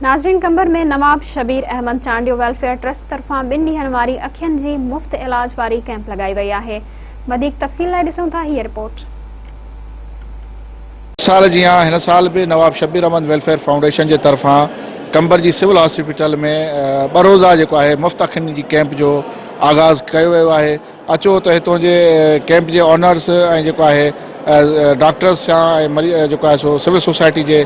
नाज़रीन, कंबर में नवाब शबीर अहमद चांडियो वेलफेयर ट्रस्ट तरफां 2 ॾींहनि वारी अखियुनि जी मुफ़्त इलाज वारी कैंप लगाई वई आहे। वधीक तफ़सील लाइ ॾिसूं था हीअ रिपोर्ट। साल जी हिन साल भी नवाब शबीर अहमद वेलफेयर फाउंडेशन के तरफां कंबर जी सिविल हॉस्पिटल में 2 रोज़ा जो है मुफ़्त अखियुनि जी कैंप जो आगाज़ किया वियो आहे। अचो तो हितों जे कैंप के ऑनर्स है डॉक्टर्स जो सो सिविल सोसाइटी के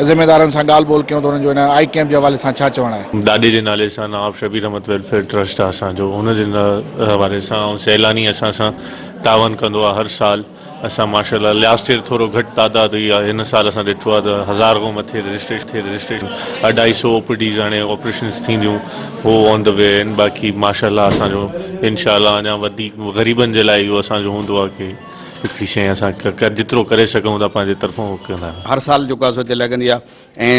ज़िम्मेदारन से ॻाल्हि ॿोल कयूं तो उन्हनि जो इन आई कैंप के हवाले से छा चवणु आहे। दादे के नाले से नवाब शबीर अहमद वेलफेयर ट्रस्ट आहे असांजो, उन जे हवाले सां सैलानी असां सां तावन कंदो आहे हर साल। असां माशाल्लाह लास्ट ईयर थोड़ो घट तादाद हुई आहे, हिन साल असां ॾिठो आहे त 1000 खां मथे रजिस्ट्रेशन 250 ओपीडीज़ हाणे ऑपरेशन्स थींदियूं, हो ऑन द वे आहिनि। बाक़ी माशाल्लाह असांजो इंशाल्लाह अञा वधीक ग़रीबनि जे लाइ इहो असांजो हूंदो आहे कि हिकिड़ी शइ असां जितिरो करे सघूं था पंहिंजे तरफ़ों कंदा आहियूं। हर साल जो हिते लॻंदी आहे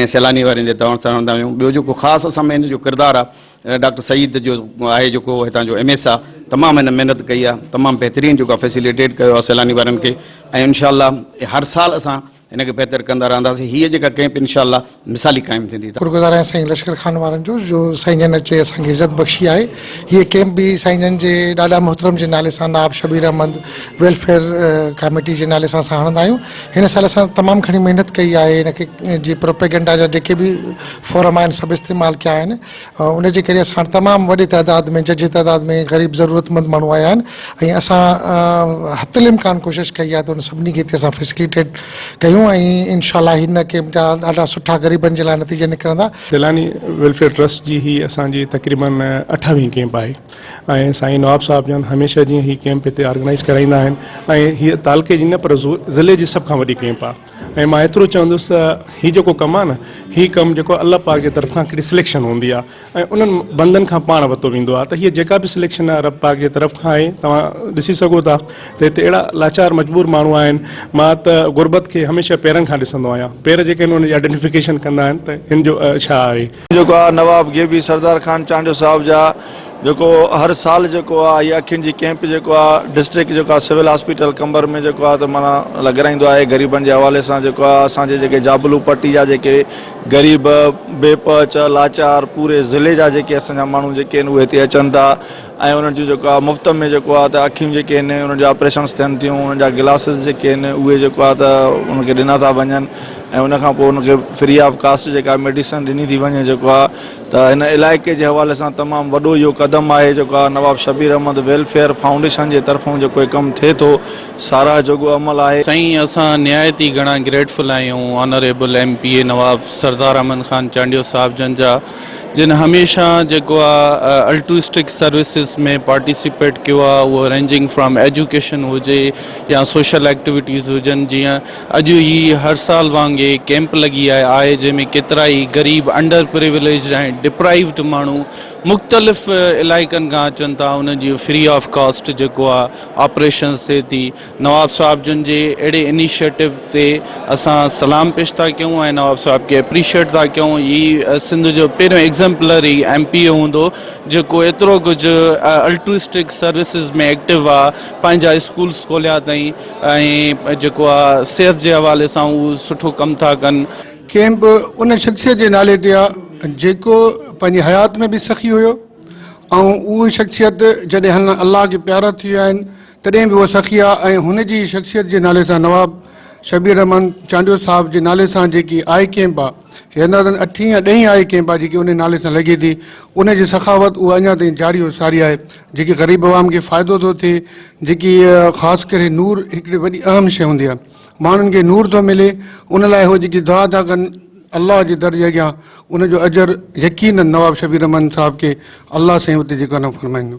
ऐं सैलानी वारनि जे तवण सां रहंदा आहियूं। ॿियो जेको ख़ासि असां में हिन जो किरदारु आहे, डॉक्टर सईद जो आहे जेको हितां जो MS आहे, तमामु हिन महिनत कई आहे, तमामु बहितरीनु जेको आहे फैसिलिटेट कयो आहे सैलानी वारनि खे। ऐं इंशाअल्लाह हर साल असां इन खे बहितर कंदा रहंदासीं। हीअ जेका कैंप इंशाअल्लाह मिसाली क़ाइमु थींदी। शुक्रगुज़ार आहियां साईं लश्कर खान वारनि जो साईं जन अचे असांखे इज़त बख़्शी आहे। हीअ कैंप भी साईं जन जे ॾाढा मोहतरम जे नाले सां नवाब शबीर अहमद वेलफेयर कमेटी जे नाले सां असां हणंदा आहियूं। हिन साल असां तमामु घणी महिनत कई आहे। हिनखे जी प्रोपेगेंडा जा जेके भी फोरम आहिनि सभु इस्तेमालु कया आहिनि। उन जे करे असां तमामु वॾे तइदाद में जजे तइदाद में ग़रीब ज़रूरतमंद माण्हू आया आहिनि ऐं असां हथल इम्कान कोशिशि कई आहे त उन सभिनी खे हिते असां फैसिलिटेट कयूं ऐं इंशाअल्लाह हिन कैंप जा ॾाढा सुठा ग़रीबनि जे लाइ नतीजा निकिरंदा। सैलानी वेलफेयर ट्रस्ट जी ही असांजी तक़रीबन 8वीं कैंप आहे ऐं साईं नवाब साहब जन हमेशह जीअं ही कैंप हिते ऑर्गेनाइज़ कराईंदा आहिनि ऐं हीअ तालुके जी न पर ज़िले जी सभ खां वॾी कैंप आहे। ऐं मां एतिरो चवंदुसि हीउ जेको कमु आहे न, हीउ कमु जेको अल्लाह पाक जे तरफ़ां हिकिड़ी सिलेक्शन हूंदी आहे ऐं उन्हनि बंदनि खां पाण वरितो वेंदो आहे। त हीअ जेका बि सिलेक्शन आहे रब पाक जे तरफ़ खां आहे। तव्हां ॾिसी सघो था त हिते अहिड़ा लाचार मजबूर माण्हू आहिनि। मां त गुरबत खे हमेशह पेरनि खां ॾिसंदो आहियां। पेर जेके आहिनि उनजी आइडेंटिफिकेशन कंदा आहिनि त हिन जो छा आहे। जेको आहे नवाब गेबी सरदार खान चांडियो साहब जा जेको हर साल जेको आहे इहा अखियुनि जी कैंप जेको आहे डिस्ट्रिक्ट जेको आहे सिविल हॉस्पिटल कंबर में जेको आहे त माना लॻाराईंदो आहे। ग़रीबनि जे हवाले सां जेको आहे असांजे जेके जाबलू पट्टी जा जेके ग़रीब बेपच लाचार पूरे ज़िले जा जेके असांजा माण्हू जेके आहिनि उहे हिते अचनि था ऐं उन्हनि जो जेको आहे मुफ़्त में जेको आहे त अखियूं जेके आहिनि उन्हनि जा ऑपरेशन्स थियनि थियूं, उन्हनि जा गिलासिस जेके आहिनि उहे जेको आहे त उनखे ॾिना था वञनि ऐं उनखां पोइ उनखे फ्री ऑफ कास्ट जेका मेडिसन ॾिनी थी वञे। जेको आहे त हिन इलाइक़े जे हवाले सां तमामु वॾो इहो क़दम आहे जेको आहे नवाब शबीर अहमद वेलफेयर फाउंडेशन जे तरफ़ों जेको कमु थिए थो, साराह जोॻो अमल आहे। साईं असां निहायती घणा ग्रेटफुल आहियूं ऑनरेबल MPA नवाब सरदार अहमद खान चांडियो साहब जन जा, जिन हमेशह जेको आहे अल्ट्रुइस्टिक सर्विसिस में पार्टिसिपेट किया आहे। वो रेंजिंग फ्रॉम एजुकेशन हुजे या सोशल एक्टिविटीज़ हुजनि। जीअं अॼु ही हर साल वांगे कैंप लगी आहे जंहिंमें केतिरा ई गरीब अंडर प्रिविलेज ऐं डिप्राइव्ड माण्हू मुख़्तलिफ़ इलाइक़नि खां अचनि था। उनजी फ्री ऑफ कास्ट जेको आहे ऑपरेशन्स थिए थी। नवाब साहब जन जे अहिड़े इनिशिएटिव ते असां सलाम पेश था कयूं ऐं नवाब साहब खे एप्रीशिएट था कयूं। ही सिंध जो पहिरियों एग्ज़म्पलरी MPA हूंदो जेको एतिरो कुझु अल्ट्रुइस्टिक सर्विसिस में एक्टिव आहे। पंहिंजा स्कूल्स खोलिया अथई ऐं जेको आहे सिहत जे हवाले सां उहो सुठो कमु था कनि। कैंप उन शख़्सियत जे नाले ते आहे जेको पंहिंजी हयात में बि सखी हुयो ऐं उहा शख़्सियत जॾहिं हल अल्लाह के प्यारा थी विया आहिनि तॾहिं बि उहा सखी आहे। ऐं हुनजी शख़्सियत जे नाले सां नवाब शबीर अहमद चांडियो साहब जे नाले सां जेकी आई कैंप आहे, हे अंदाज़न 8वीं या 10वीं आई कैंप आहे जेकी उन नाले सां लॻे थी। उनजी सखावत उहा अञा ताईं जारी और सारी आहे जेकी ग़रीब आवाम खे फ़ाइदो थो थिए। जेकी ख़ासि करे नूर हिकिड़ी वॾी अहम शइ हूंदी आहे, माण्हुनि खे नूर थो मिले। उन लाइ उहो जेकी दुआ था कनि अल्लाह जे दर जे अॻियां, उनजो अजर यकीनन नवाब शबीर अहमद साहब खे अल्लाह साईं उते जेको न फरमाईंदो।